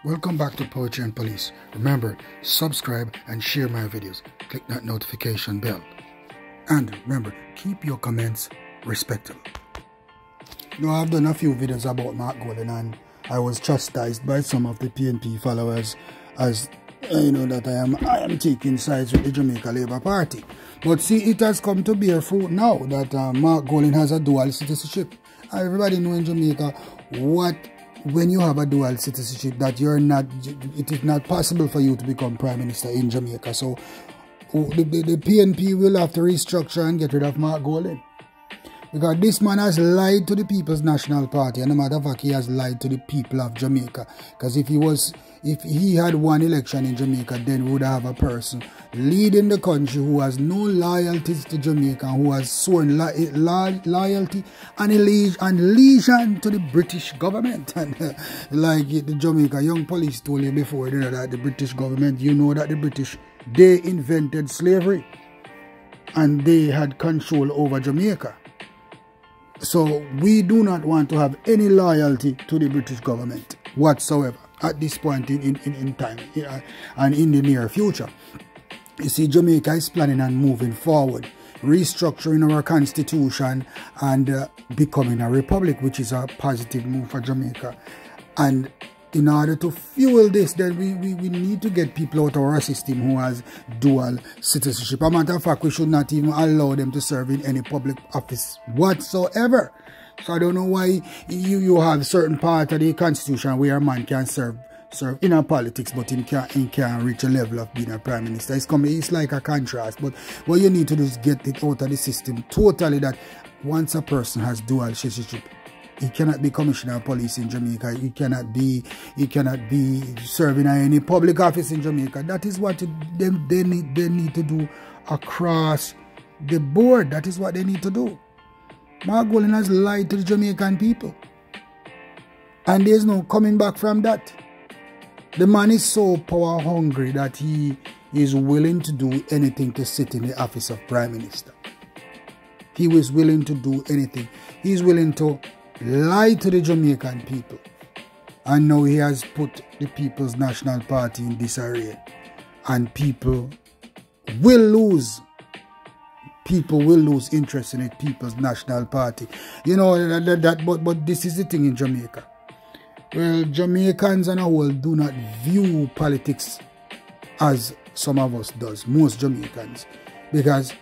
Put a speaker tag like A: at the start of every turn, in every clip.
A: Welcome back to Poetry and Police. Remember, subscribe and share my videos. Click that notification bell. And remember, keep your comments respectable. I've done a few videos about Mark Golden, and I was chastised by some of the PNP followers as that I am taking sides with the Jamaica Labour Party. But see, it has come to bear fruit now that Mark Golden has a dual citizenship. Everybody knows in Jamaica when you have a dual citizenship that it is not possible for you to become Prime Minister in Jamaica. So the PNP will have to restructure and get rid of Mark Golden. Because this man has lied to the People's National Party, and no matter of fact, he has lied to the people of Jamaica. Because if he had won election in Jamaica, then we would have a person leading the country who has no loyalties to Jamaica, who has sworn loyalty and allegiance to the British government. And like the Jamaica Young Police told you before, that the British government, that the British, they invented slavery and they had control over Jamaica. So we do not want to have any loyalty to the British government whatsoever at this point in time and in the near future. You see, Jamaica is planning on moving forward, restructuring our constitution and becoming a republic, which is a positive move for Jamaica. And in order to fuel this, then we need to get people out of our system who has dual citizenship. As a matter of fact, we should not even allow them to serve in any public office whatsoever. So I don't know why you have certain part of the constitution where a man can serve in our politics, but he can't reach a level of being a prime minister. It's like a contrast. But what you need to do is get it out of the system totally, that once a person has dual citizenship, he cannot be commissioner of police in Jamaica. He cannot be serving in any public office in Jamaica. That is what they need to do across the board. That is what they need to do. Mark Golden has lied to the Jamaican people, and there's no coming back from that. The man is so power hungry that he is willing to do anything to sit in the office of Prime Minister. He was willing to do anything. He's willing to lie to the Jamaican people, and now he has put the People's National Party in disarray, and people will lose interest in the People's National Party. But this is the thing in Jamaica. Well, Jamaicans on a whole do not view politics as some of us does, most Jamaicans, because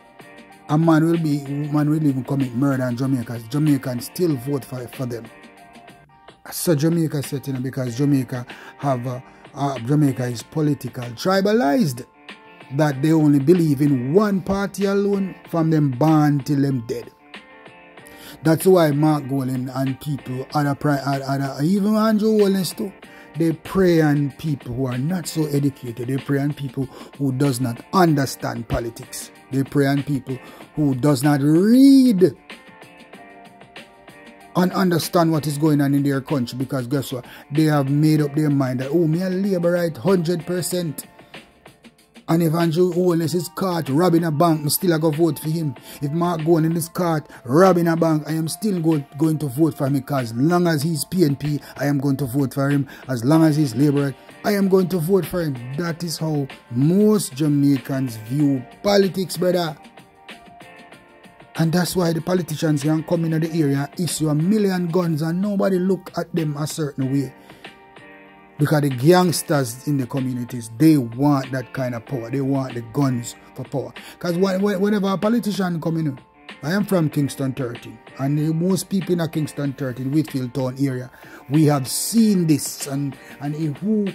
A: a man will even commit murder in Jamaica. Jamaicans still vote for them. So Jamaica said, because Jamaica is political, tribalized, that they only believe in one party alone from them born till them dead. That's why Mark Golden and people, even Andrew Holness too, they prey on people who are not so educated. They prey on people who does not understand politics. They prey on people who does not read and understand what is going on in their country, because guess what? They have made up their mind that, me a Labour right 100%. And if Andrew Holness is caught robbing a bank, I still go vote for him. If Mark Golden is caught robbing a bank, I am still going to vote for him, because as long as he's PNP, I am going to vote for him. As long as he's Labour, I am going to vote for him. That is how most Jamaicans view politics, brother. And that's why the politicians can come in the area, issue 1 million guns, and nobody look at them a certain way. Because the gangsters in the communities, they want that kind of power. They want the guns for power. Because whenever a politician come in, I am from Kingston 13. And most people in a Kingston 13, Whitfield Town area, we have seen this. And who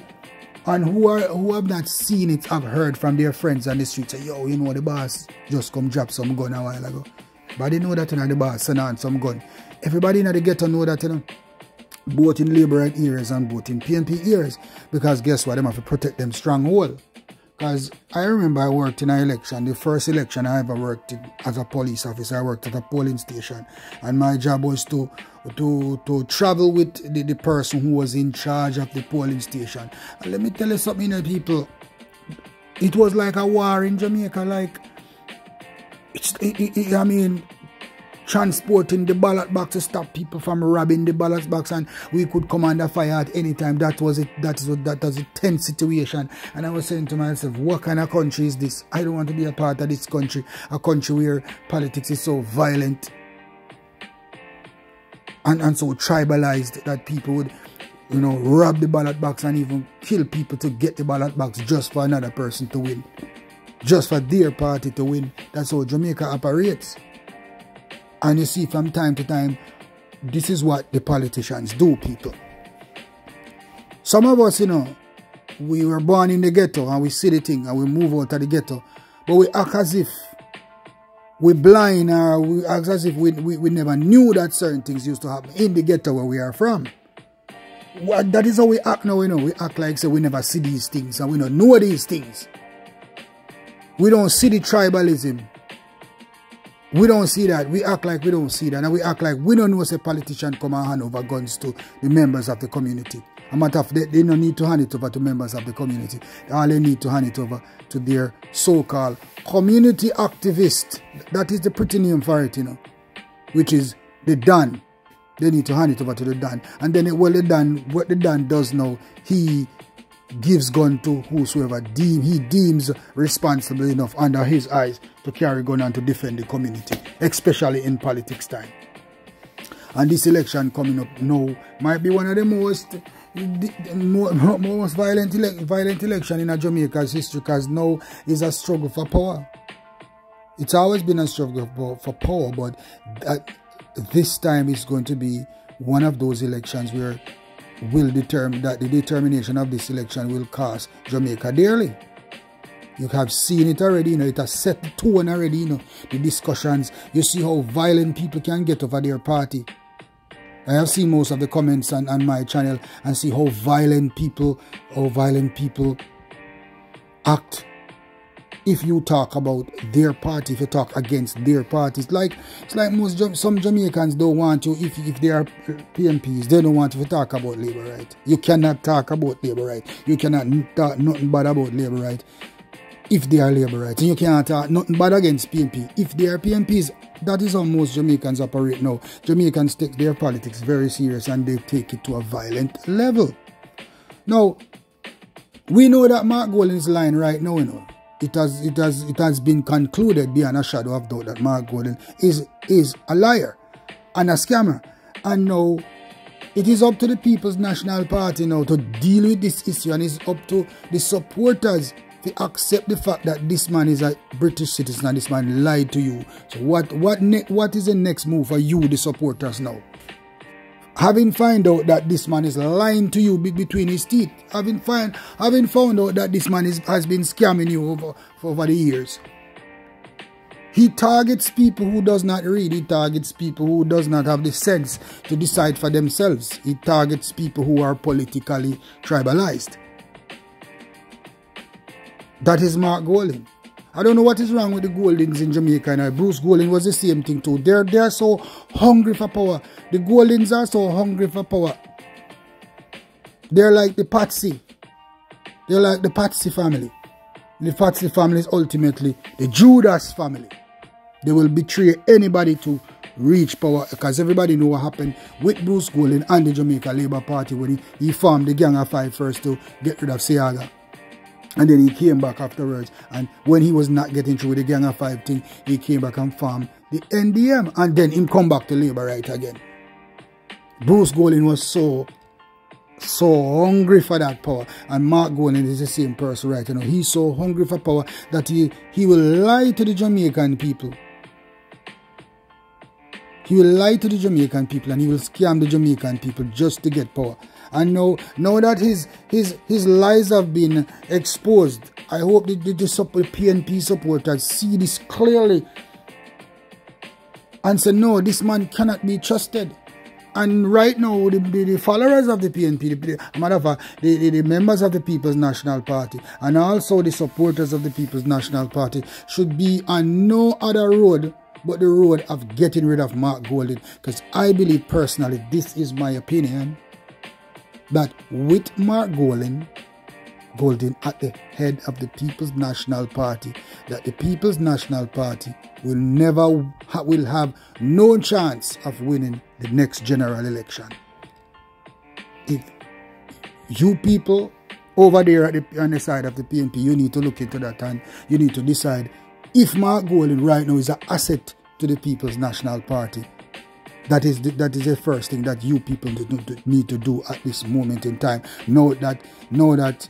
A: have not seen it have heard from their friends on the street, say, yo, the boss just come drop some gun a while ago. But they know that the boss send on some gun. Everybody in the ghetto know that, both in Labour areas and both in PNP areas, because guess what, they have to protect them stronghold. Because I remember I worked in an election, the first election I ever worked in as a police officer. I worked at a polling station, and my job was to travel with the person who was in charge of the polling station. And let me tell you something, people, it was like a war in Jamaica. Like, transporting the ballot box to stop people from robbing the ballot box, and we could come under fire at any time. That was it. That was a tense situation. And I was saying to myself, what kind of country is this? I don't want to be a part of this country, a country where politics is so violent and so tribalized that people would, you know, rob the ballot box and even kill people to get the ballot box just for another person to win, just for their party to win. That's how Jamaica operates. And you see, from time to time, this is what the politicians do, people. Some of us, you know, we were born in the ghetto and we see the thing and we move out of the ghetto, but we act as if we're blind, or we act as if we never knew that certain things used to happen in the ghetto where we are from. That is how we act now, you know. We act like so we never see these things and we don't know these things. We don't see the tribalism. We don't see that. We act like we don't see that. And we act like we don't know if a politician come and hand over guns to the members of the community. A matter of fact, they don't need to hand it over to members of the community. All they need to hand it over to their so-called community activist. That is the pretty name for it, you know, which is the Don. They need to hand it over to the Don. And then what the Don does now, he gives gun to whosoever he deems responsible enough under his eyes to carry gun and to defend the community, especially in politics time. And this election coming up now might be one of the most violent election in Jamaica's history, because now is a struggle for power. It's always been a struggle for power, but this time is going to be one of those elections where will determine that the determination of this election will cost Jamaica dearly. You have seen it already, you know, it has set the tone already, you know, the discussions. You see how violent people can get over their party. I have seen most of the comments on my channel and see how violent people act if you talk about their party, if you talk against their party. It's like some Jamaicans don't want you, if they are PMPs, they don't want you to talk about labor right. You cannot talk about labor right. You cannot talk nothing bad about labor right if they are labor right. And you cannot talk nothing bad against PMP if they are PMPs. That is how most Jamaicans operate now. Jamaicans take their politics very serious and they take it to a violent level. Now, we know that Mark Golden's line right now, you know, it has been concluded beyond a shadow of doubt that Mark Golden is a liar and a scammer. And now it is up to the People's National Party now to deal with this issue, and it's up to the supporters to accept the fact that this man is a British citizen and this man lied to you. So what is the next move for you, the supporters, now? Having found out that this man is lying to you between his teeth, having found out that this man has been scamming you over the years. He targets people who does not read. He targets people who does not have the sense to decide for themselves. He targets people who are politically tribalized. That is Mark Golden. I don't know what is wrong with the Goldens in Jamaica. And Bruce Golden was the same thing too. They're so hungry for power. The Goldens are so hungry for power. They're like the Patsy. They're like the Patsy family. The Patsy family is ultimately the Judas family. They will betray anybody to reach power, because everybody know what happened with Bruce Golden and the Jamaica Labour Party when he formed the Gang of Five first to get rid of Seaga. And then he came back afterwards, and when he was not getting through with the Gang of Five thing, he came back and formed the NDM, and then he come back to Labour right again. Bruce Golden was so hungry for that power, and Mark Golden is the same person right now. He's so hungry for power that he will lie to the Jamaican people. He will lie to the Jamaican people and he will scam the Jamaican people just to get power. And now that his lies have been exposed, I hope the PNP supporters see this clearly and say, no, this man cannot be trusted. And right now, the followers of the PNP, the members of the People's National Party, and also the supporters of the People's National Party should be on no other road but the road of getting rid of Mark Golden. Because I believe personally, this is my opinion, that with Mark Golden, Golding at the head of the People's National Party, that the People's National Party will have no chance of winning the next general election. If you people over there on the side of the PNP, you need to look into that and you need to decide if Mark Golding right now is an asset to the People's National Party. That is the first thing that you people need to do at this moment in time. Know that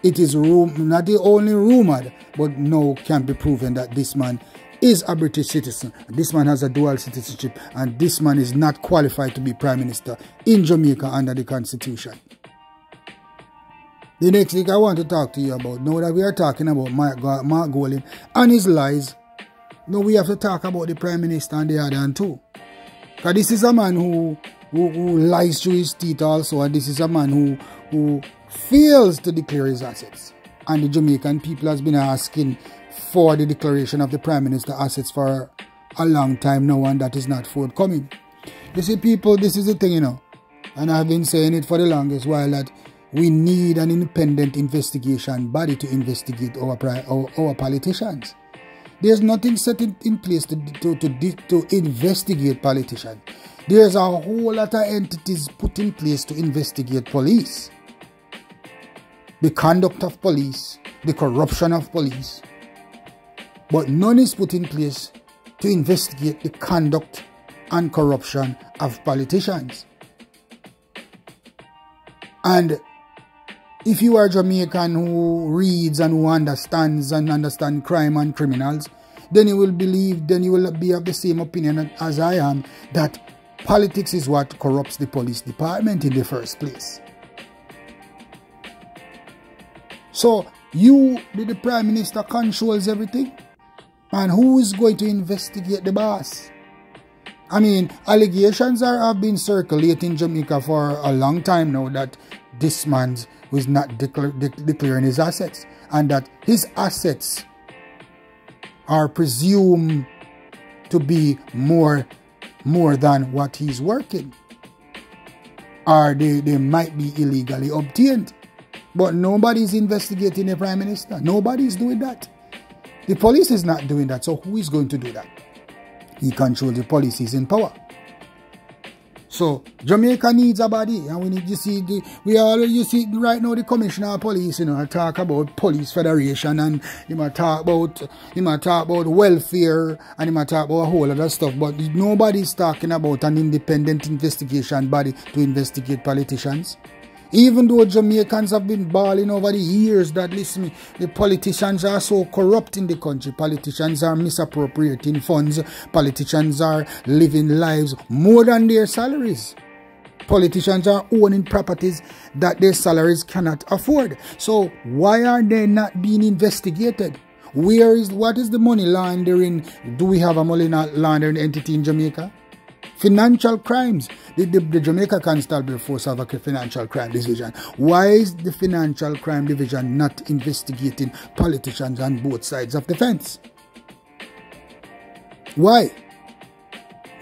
A: it is not only rumored, but now can be proven that this man is a British citizen. This man has a dual citizenship, and this man is not qualified to be Prime Minister in Jamaica under the Constitution. The next thing I want to talk to you about, now that we are talking about Mark Golding and his lies, now we have to talk about the Prime Minister and the other one too. Because this is a man who lies through his teeth also, and this is a man who fails to declare his assets. And the Jamaican people has been asking for the declaration of the Prime Minister assets for a long time now, and that is not forthcoming. You see, people, this is the thing, you know, and I've been saying it for the longest while, that we need an independent investigation body to investigate our politicians. There's nothing set in place to investigate politicians. There's a whole lot of entities put in place to investigate police. The conduct of police, the corruption of police. But none is put in place to investigate the conduct and corruption of politicians. And if you are Jamaican who reads and who understands crime and criminals, then you will believe, then you will be of the same opinion as I am, that politics is what corrupts the police department in the first place. So, the Prime Minister controls everything? And who is going to investigate the boss? I mean, allegations have been circulating in Jamaica for a long time now that this man was not declaring his assets, and that his assets are presumed to be more than what he's working, or they might be illegally obtained. But nobody's investigating the Prime Minister. Nobody's doing that. The police is not doing that. So who is going to do that? He controls the police. He's in power. So Jamaica needs a body, and we need to see you see right now the Commissioner of Police, you know, talk about Police Federation, and he might talk about welfare, and he might talk about a whole lot of stuff, but nobody's talking about an independent investigation body to investigate politicians. Even though Jamaicans have been bawling over the years that, listen, the politicians are so corrupt in the country. Politicians are misappropriating funds. Politicians are living lives more than their salaries. Politicians are owning properties that their salaries cannot afford. So why are they not being investigated? What is the money laundering? Do we have a money laundering entity in Jamaica? Financial crimes. The Jamaica Constabulary Force have a financial crime division. Why is the financial crime division not investigating politicians on both sides of the fence? Why?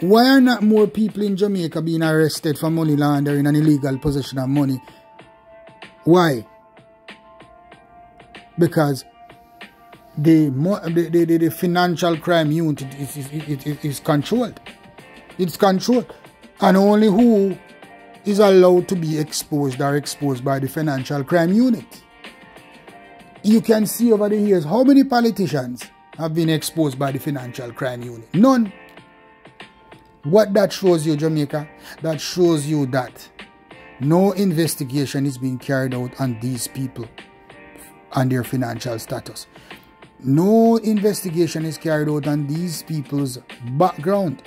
A: Why are not more people in Jamaica being arrested for money laundering and illegal possession of money? Why? Because the financial crime unit is controlled. It's controlled. And only who is allowed to be exposed are exposed by the financial crime unit. You can see over the years how many politicians have been exposed by the financial crime unit. None. What that shows you, Jamaica? That shows you that no investigation is being carried out on these people and their financial status. No investigation is carried out on these people's background.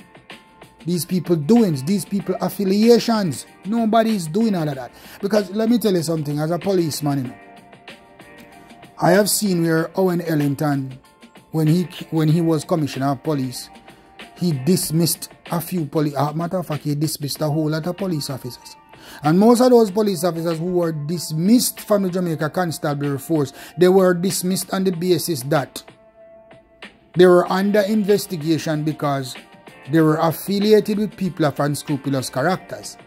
A: These people doings, these people affiliations. Nobody's doing all of that. Because let me tell you something, as a policeman, you know, I have seen where Owen Ellington, when he was Commissioner of Police, he dismissed a few police. Matter of fact, he dismissed a whole lot of police officers. And most of those police officers who were dismissed from the Jamaica Constabulary Force, they were dismissed on the basis that they were under investigation because they were affiliated with people of unscrupulous characters.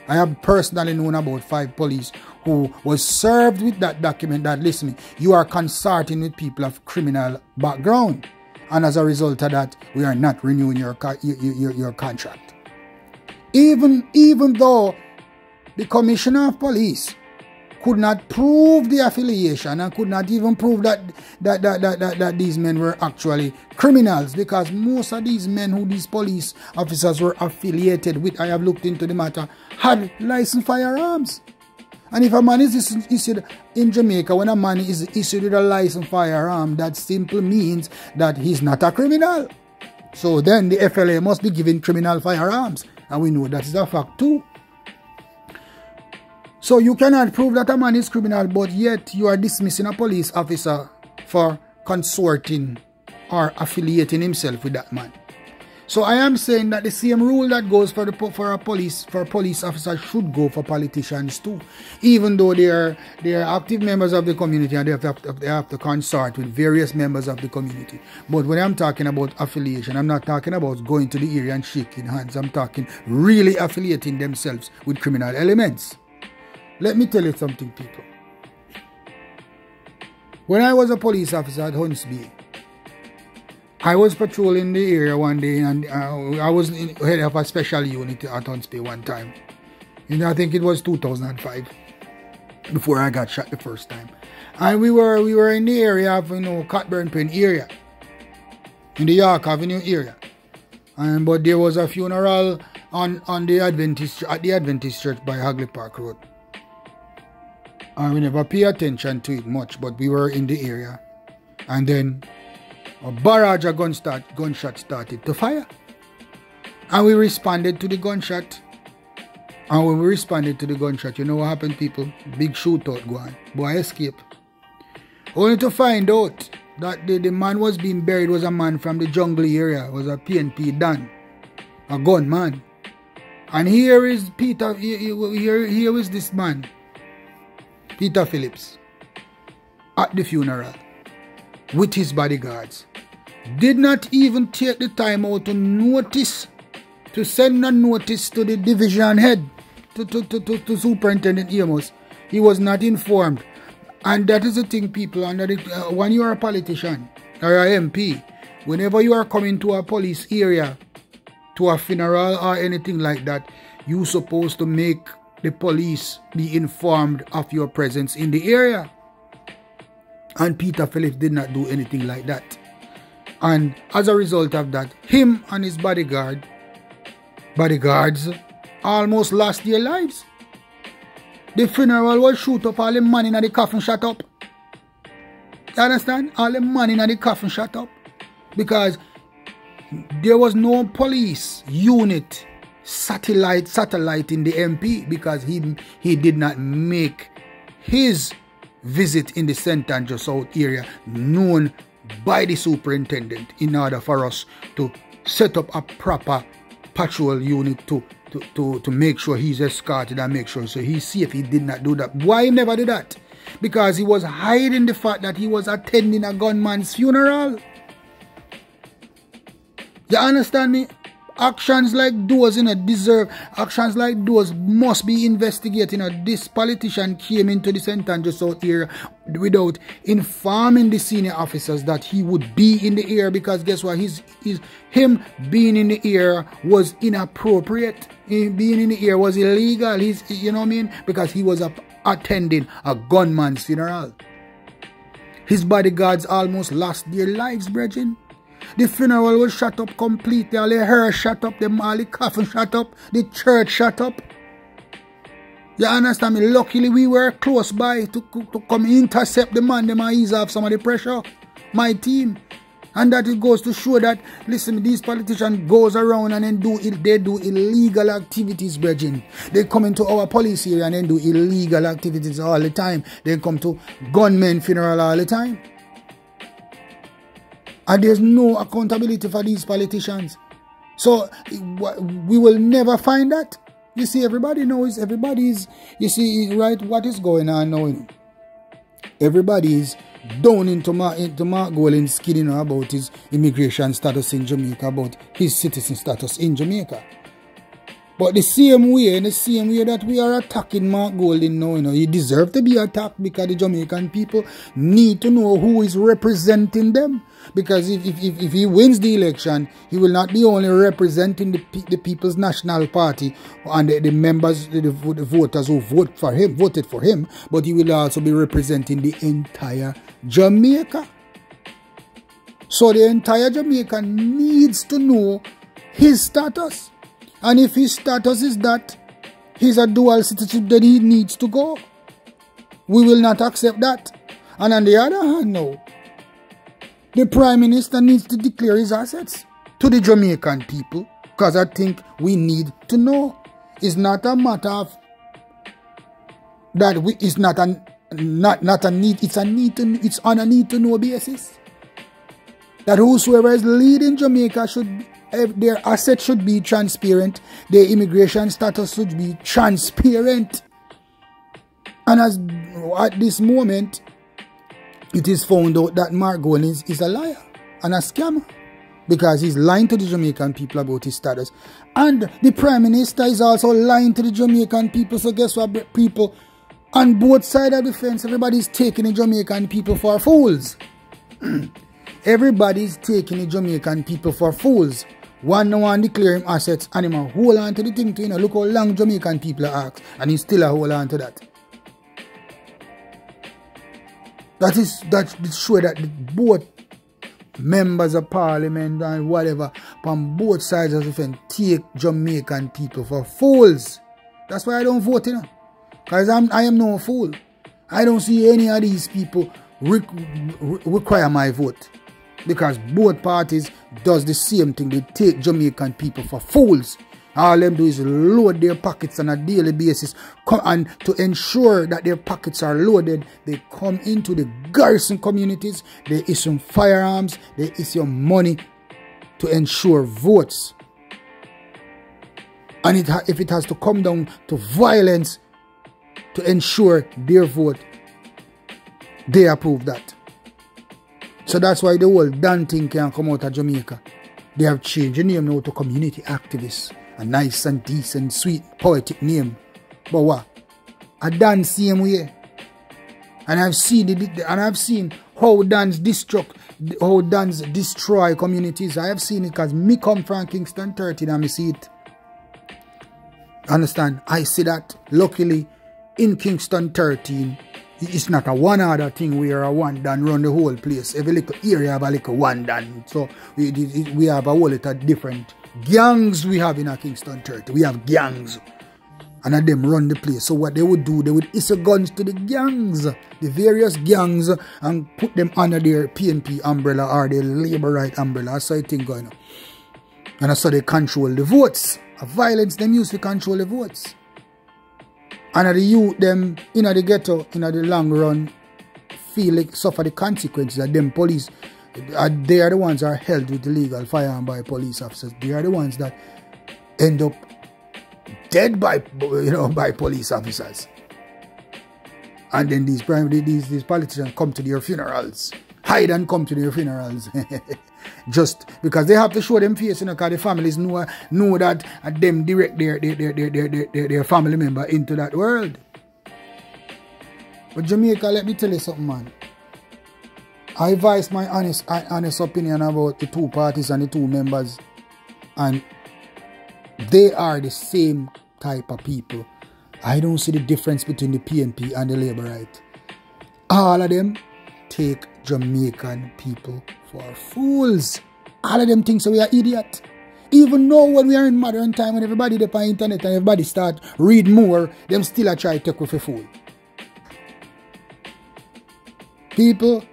A: I have personally known about 5 police who was served with that document that, listen, you are consorting with people of criminal background. And as a result of that, we are not renewing your contract. Even though the Commissioner of Police could not prove the affiliation and could not even prove that these men were actually criminals, because most of these men who these police officers were affiliated with, I have looked into the matter, had licensed firearms. And if a man is issued in Jamaica, when a man is issued with a licensed firearm, that simply means that he's not a criminal. So then the FLA must be giving criminal firearms. And we know that is a fact too. So you cannot prove that a man is criminal, but yet you are dismissing a police officer for consorting or affiliating himself with that man. So I am saying that the same rule that goes for police officers should go for politicians too. Even though they are active members of the community and they have to consort with various members of the community. But when I'm talking about affiliation, I'm not talking about going to the area and shaking hands. I'm talking really affiliating themselves with criminal elements. Let me tell you something, people. When I was a police officer at Holness, I was patrolling the area one day, and I was head of a special unit at Dunce one time. And I think it was 2005, before I got shot the first time. And we were in the area of, Cockburn Pen area, in the York Avenue area. But there was a funeral at the Adventist Church by Hagley Park Road. And we never pay attention to it much, but we were in the area. And then a barrage of gunshot started to fire. And we responded to the gunshot. And when we responded to the gunshot, you know what happened, people? Big shootout going. Boy escape. Only to find out that the man was being buried was a man from the jungle area. It was a PNP Dan. A gunman. And here is Peter, here is this man, Peter Phillips, at the funeral with his bodyguards. Did not even take the time out to send a notice to the division head, to Superintendent Amos. He was not informed. And that is the thing, people, when you are a politician or an MP, whenever you are coming to a police area, to a funeral or anything like that, you're supposed to make the police be informed of your presence in the area. And Peter Phillips did not do anything like that. And as a result of that, him and his bodyguards almost lost their lives. The funeral was shoot up, all the money in the coffin shut up. You understand? All the money in the coffin shut up. Because there was no police unit satellite in the MP, because he did not make his visit in the St. Andrew South area known by the superintendent in order for us to set up a proper patrol unit to make sure he's escorted and make sure so he's safe. He did not do that. Why he never did that? Because he was hiding the fact that he was attending a gunman's funeral. You understand me? Actions like those actions like those must be investigated. This politician came into the St. Andrew South area without informing the senior officers that he would be in the area, because guess what? Him being in the area was inappropriate. Him being in the area was illegal. You know what I mean? Because he was attending a gunman's funeral. His bodyguards almost lost their lives, brethren. The funeral was shut up completely. All the hair shut up, all the coffin shut up, the church shut up. You understand me? Luckily, we were close by to come intercept the man, them and ease off some of the pressure. My team. And that it goes to show that, listen, these politicians goes around and then they do illegal activities, brethren. They come into our police area and then do illegal activities all the time. They come to gunmen funeral all the time. And there's no accountability for these politicians. So we will never find that. You see, everybody knows, you see, right, what is going on now. Everybody is down into Mark Golin's skin, about his immigration status in Jamaica, about his citizen status in Jamaica. But the same way, in the same way that we are attacking Mark Golding now, he deserves to be attacked because the Jamaican people need to know who is representing them. Because if he wins the election, he will not be only representing the People's National Party and the members, the voters who voted for him, but he will also be representing the entire Jamaica. So the entire Jamaica needs to know his status. And if his status is that he's a dual citizenship, then he needs to go. We will not accept that. And on the other hand now, the Prime Minister needs to declare his assets to the Jamaican people, because I think we need to know. It's not a matter of that it's not a need, it's on a need to know basis. That whosoever is leading Jamaica their assets should be transparent, their immigration status should be transparent. And as at this moment, it is found out that Mark Golding is a liar and a scammer, because he's lying to the Jamaican people about his status. And the Prime Minister is also lying to the Jamaican people. So guess what, people? On both sides of the fence, everybody's taking the Jamaican people for fools. Everybody's taking the Jamaican people for fools. One no one declare him assets and him hold on to the thing to, look how long Jamaican people are asked, and he still hold on to that. That show that both members of parliament and whatever from both sides of the fence take Jamaican people for fools. That's why I don't vote, because I am no fool. I don't see any of these people require my vote. Because both parties does the same thing. They take Jamaican people for fools. All them do is load their pockets on a daily basis. And to ensure that their pockets are loaded, they come into the garrison communities, they issue firearms, they issue money to ensure votes. And if it has to come down to violence to ensure their vote, they approve that. So that's why the whole Dunce thing can come out of Jamaica. They have changed the name now to community activists. A nice and decent, sweet, poetic name. But what? A Dunce same way. And I've seen how Dunce destroy communities. I have seen it because me come from Kingston 13 and I see it. Understand? I see that luckily in Kingston 13. It's not a one other thing where a one done run the whole place. Every little area have a little one done. So we have a whole lot of different gangs we have in a Kingston 30. We have gangs. And them run the place. So what they would do, they would issue guns to the gangs, the various gangs, and put them under their PNP umbrella or their labor right umbrella. That's how I think going on. And that's how they control the votes. Violence them use to control the votes. And the youth, them in the ghetto, in the long run, feel like suffer the consequences of them police. They are the ones that are held with illegal firearm by police officers. They are the ones that end up dead by police officers. And then these politicians come to their funerals, hide and come to their funerals. Just because they have to show them face, because the families know that them direct their family member into that world. But Jamaica, let me tell you something, man. I voice my honest opinion about the two parties and the two members, and they are the same type of people. I don't see the difference between the PNP and the Labour Right. All of them take Jamaican people for fools. All of them think so we are idiots. Even now when we are in modern time, when everybody up on the internet and everybody start read more, them still a try to take with a fool. People,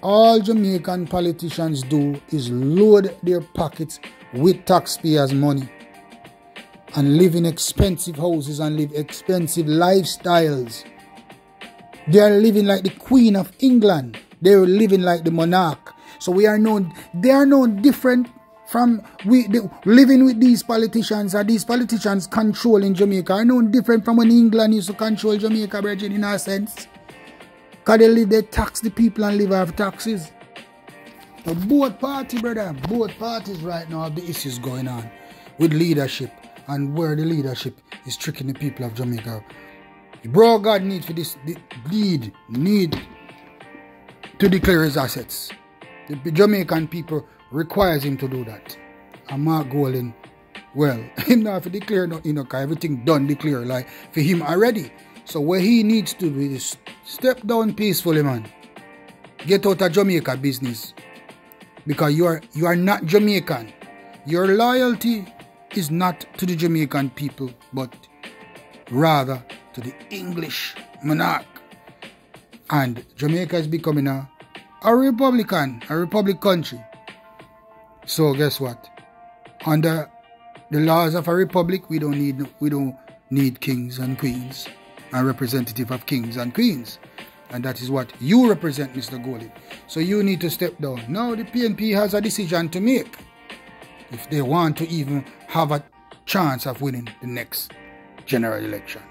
A: all Jamaican politicians do is load their pockets with taxpayers' money and live in expensive houses and live expensive lifestyles. They are living like the Queen of England. They are living like the monarch. So they are no different from living with these politicians, or these politicians controlling Jamaica are no different from when England used to control Jamaica, Virgin, in a sense. Because they tax the people and live off taxes. So both parties, brother, both parties right now have the issues going on with leadership and where the leadership is tricking the people of Jamaica. Brogad need for this need to declare his assets. The Jamaican people requires him to do that. And Mark Golding, well, him not have to declare nothing, because everything done declare like for him already. So what he needs to do is step down peacefully, man. Get out of Jamaica business. Because you are not Jamaican. Your loyalty is not to the Jamaican people, but rather to the English monarch. And Jamaica is becoming a republic country. So guess what? Under the laws of a republic, we don't need kings and queens and representative of kings and queens. And that is what you represent, Mr. Golding. So you need to step down. Now the PNP has a decision to make if they want to even have a chance of winning the next general election.